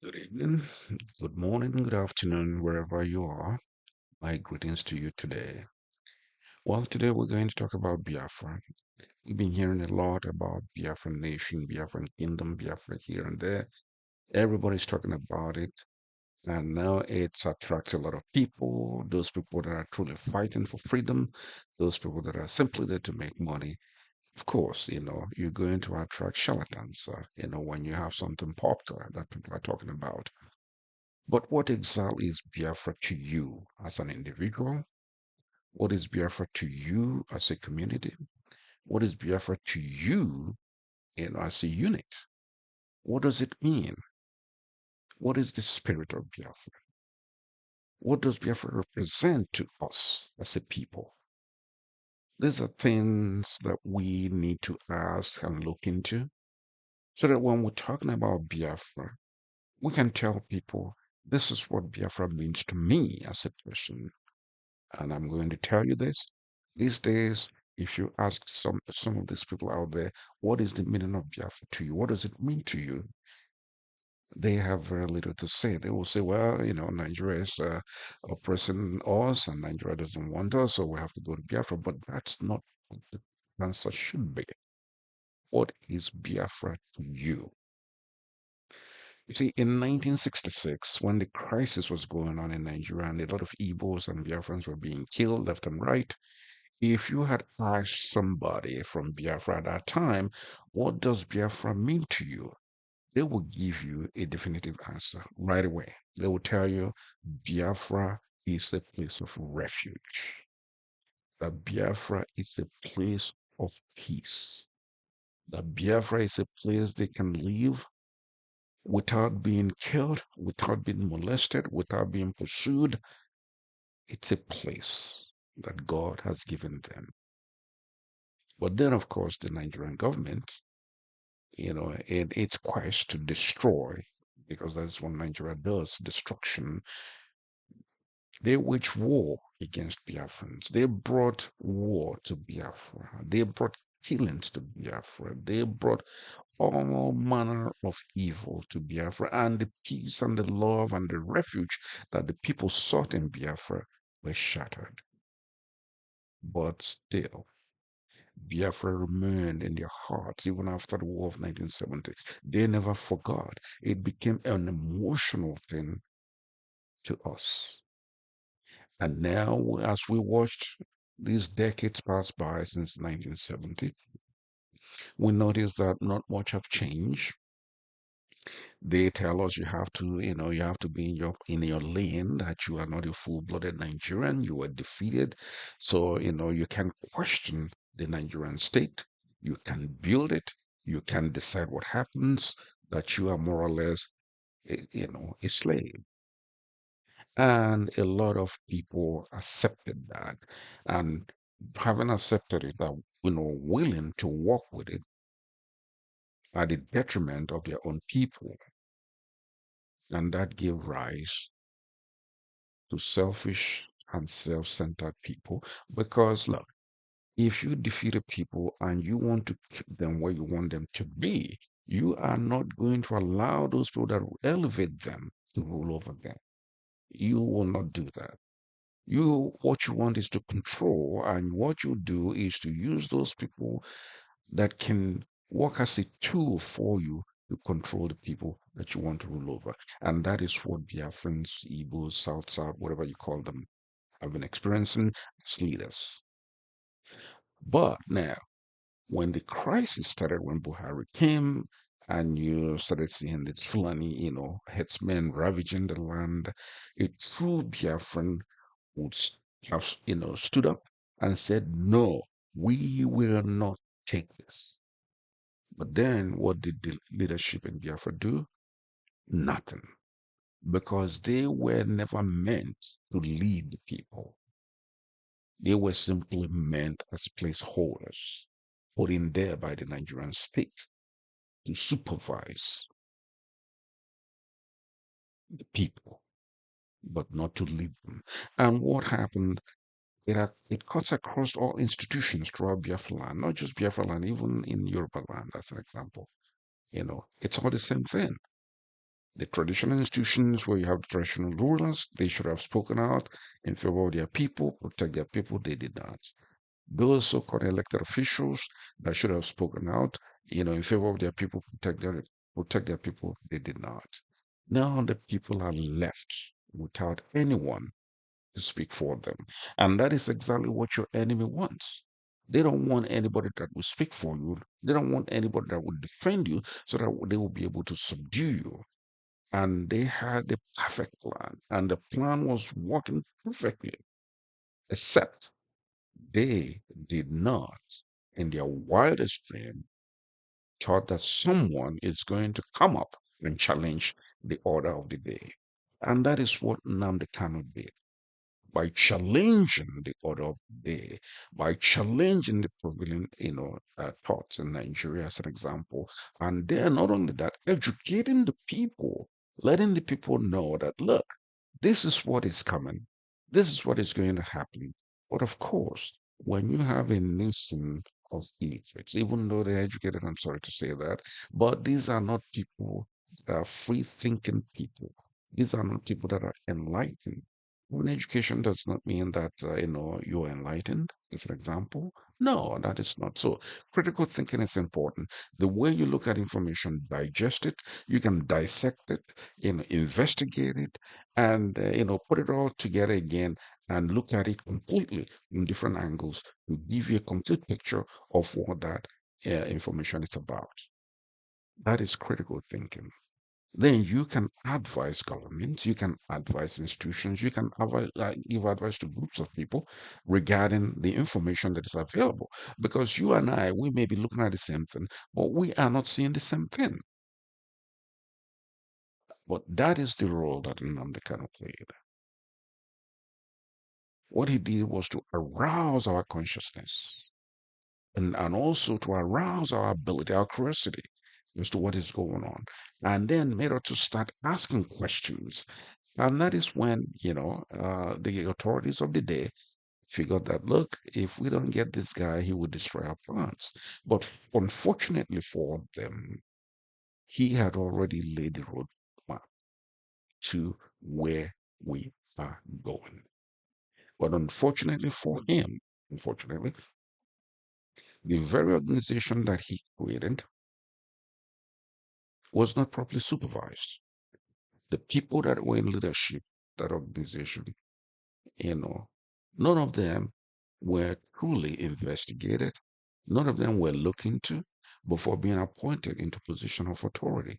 Good evening, good morning, good afternoon, wherever you are. My greetings to you today. Well, today we're going to talk about Biafra. We've been hearing a lot about Biafran nation, Biafran kingdom, Biafra here and there. Everybody's talking about it, and now it's attracts a lot of people. Those people that are truly fighting for freedom, those people that are simply there to make money. Of course, you're going to attract charlatans, when you have something popular that people are talking about. But what exactly is Biafra to you as an individual? What is Biafra to you as a community? What is Biafra to you as a unit? What does it mean? What is the spirit of Biafra? What does Biafra represent to us as a people? These are things that we need to ask and look into so that when we're talking about Biafra, we can tell people this is what Biafra means to me as a person. And I'm going to tell you this. These days, if you ask some of these people out there, what is the meaning of Biafra to you? What does it mean to you? They have very little to say. They will say, well, Nigeria is oppressing us and Nigeria doesn't want us, so we have to go to Biafra. But that's not what the answer should be. What is Biafra to you? You see, in 1966, when the crisis was going on in Nigeria and a lot of Igbos and Biafrans were being killed left and right, if you had asked somebody from Biafra at that time, what does Biafra mean to you? They will give you a definitive answer right away. They will tell you Biafra is a place of refuge. That Biafra is a place of peace. That Biafra is a place they can live without being killed, without being molested, without being pursued. It's a place that God has given them. But then, of course, the Nigerian government, in its quest to destroy, because that's what Nigeria does, destruction, they waged war against Biafrans. They brought war to Biafra. They brought killings to Biafra. They brought all manner of evil to Biafra. And the peace and the love and the refuge that the people sought in Biafra were shattered. But still, Biafra remained in their hearts even after the War of 1970. They never forgot. It became an emotional thing to us. And now, as we watched these decades pass by since 1970, we notice that not much have changed. They tell us you have to be in your lane, that you are not a full-blooded Nigerian, you were defeated. So, you can question the Nigerian state, you can build it, you can decide what happens, that you are more or less, a slave. And a lot of people accepted that. And having accepted it, are, willing to work with it at the detriment of their own people. And that gave rise to selfish and self-centered people. Because look, if you defeat a people and you want to keep them where you want them to be, you are not going to allow those people that will elevate them to rule over them. You will not do that. What you want is to control, and what you do is to use those people that can work as a tool for you to control the people that you want to rule over. And that is what Biafrans, Igbos, South, whatever you call them, have been experiencing as leaders. But now, when the crisis started, when Buhari came, and you started seeing this Fulani, headsmen ravaging the land, a true Biafran would have, stood up and said, no, we will not take this. But then what did the leadership in Biafra do? Nothing. Because they were never meant to lead the people. They were simply meant as placeholders, put in there by the Nigerian state to supervise the people, but not to lead them. And what happened? It cuts across all institutions throughout Biafra land, not just Biafra land, even in Yoruba land, as an example. It's all the same thing. The traditional institutions where you have traditional rulers, they should have spoken out in favor of their people, protect their people. They did not. Those so-called elected officials that should have spoken out, in favor of their people, protect their people, they did not. Now the people are left without anyone to speak for them. And that is exactly what your enemy wants. They don't want anybody that will speak for you. They don't want anybody that will defend you so that they will be able to subdue you. And they had the perfect plan, and the plan was working perfectly, except they did not, in their wildest dream, thought that someone is going to come up and challenge the order of the day. And that is what Nnamdi Kanu did. By challenging the order of the day, by challenging the prevailing, thoughts in Nigeria, as an example, and then not only that, educating the people, letting the people know that look, this is what is coming, this is what is going to happen. But of course, when you have a nation of illiterates, even though they're educated, I'm sorry to say that, but these are not people that are free thinking people. These are not people that are enlightened. When education does not mean that you're enlightened, for example. No, that is not so. Critical thinking is important. The way you look at information, digest it, you can dissect it, investigate it, and put it all together again and look at it completely in different angles to give you a complete picture of what that information is about. That is critical thinking. Then you can advise governments, you can advise institutions, you can give advice to groups of people regarding the information that is available. Because you and I, we may be looking at the same thing, but we are not seeing the same thing. But that is the role that Nnamdi Kanu played. What he did was to arouse our consciousness and also to arouse our ability, our curiosity as to what is going on, and then made us to start asking questions. And that is when, the authorities of the day figured that, look, if we don't get this guy, he will destroy our plans. But unfortunately for them, he had already laid the roadmap to where we are going. But unfortunately, the very organization that he created was not properly supervised. The people that were in leadership, that organization, you know, none of them were truly investigated. None of them were looked into before being appointed into position of authority.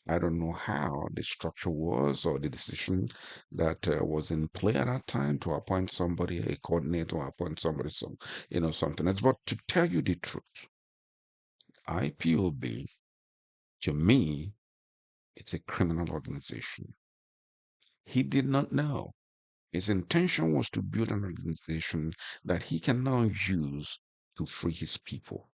I don't know how the structure was or the decision that was in play at that time to appoint somebody a coordinator or appoint somebody something else. But to tell you the truth, IPOB to me, it's a criminal organization. He did not know. His intention was to build an organization that he can now use to free his people.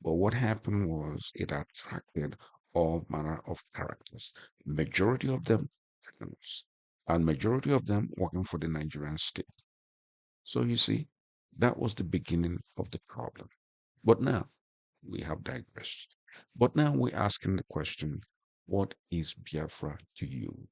But what happened was it attracted all manner of characters, majority of them criminals, and majority of them working for the Nigerian state. So you see, that was the beginning of the problem. But now we have digressed. But now we're asking the question, what is Biafra to you?